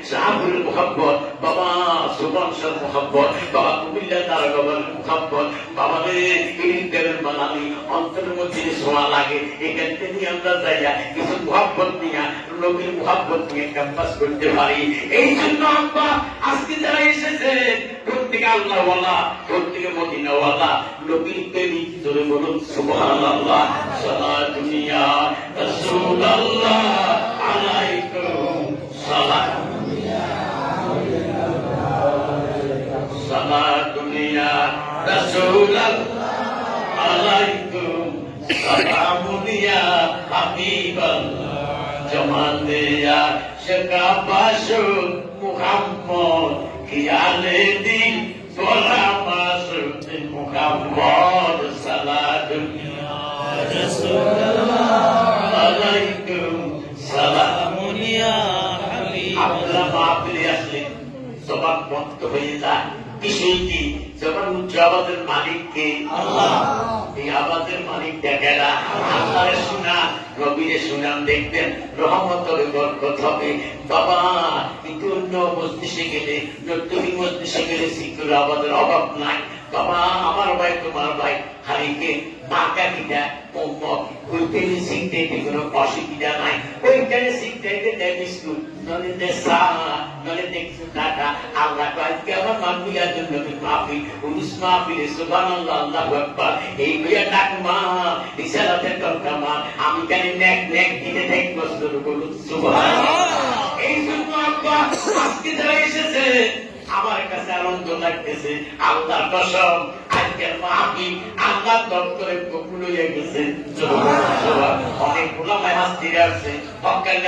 সাহাবুল মুহাব্বত, বাবা সুবহান শাহ মুহাব্বত, বাবা কুমিল্লা তারা বাবার মুহাব্বত, বাবা রে ইলিদের মালানি অন্তরের মধ্যে সোয়া লাগে। এখান থেকে আমরা যাইয়া কিছু মুহাব্বত নিয়ে নবীর মুহাব্বত নিয়ে ক্যাম্পাস করতে পারি। এই জন্য আমরা আজকে যারা এসেছে প্রত্যেকে আল্লাহ ওয়ালা, প্রত্যেকে মদিনা ওয়ালা, নবীর প্রেমিক, জোরে বলুন সুবহানাল্লাহ। সালাতুন ইয়া রাসূলুল্লাহ আলাইকুম সালাম, সালাতুন ইয়া রাসূলুল্লাহ আলাইকুম সালামুন ইয়া হাবিবাল্লাহ, জামান ইয়া শাকাবাশু মুহাম্মদ কিয়ালে দিন গোলামাসুদ মুহাম্মদ, সালাতুন ইয়া রাসূলুল্লাহ আলাইকুম সালামুন ইয়া হাবিবাল্লাহ। আপনারা মাহফিলে আসলে জবান বন্ধ হয়ে যায়। বিষয় কি? যখন উচ্চ আওয়াজের মালিককে আল্লাহ, এই আওয়াজের মালিক দেখে না। আল্লাহরে শোনা, নবীরে শুনান, দেখবেন রহমত হবে, বরকত হবে। বাবা কিন্তু অন্য মজলিসে গেলে, নতুন মজলিসে গেলে সিকুর আওয়াজের অভাব নাই। বাবা আমার ভাই তোমার ভাই হারিকে মাকা কিনা ওইখানে শিখতে কোনো অসুবিধা নাই। ওইখানে শিখতে দেয় বিস্কুট, নলে দে চা, নলে দেখছো টাকা। আল্লাহ আজকে আমার মাহফিলের জন্য মাহফিল, উরুস মাহফিলে সুবহানাল্লাহ আল্লাহু আকবার। এই বইয়া ডাক মা রিসালাতের দরকার মা, আমি জানি নেক নেক দিতে দেখবো, বলুন সুবহানাল্লাহ। এই জন্য আব্বা আজকে যারা এসেছে আমার কাছে আনন্দ লাগতেছে। আল্লাহর কসম আজকের মাহফিল আল্লাহর দপ্তরে কবুল হয়ে গেছে। অনেক ওলামায়ে হাদিস আছে, হক্কানি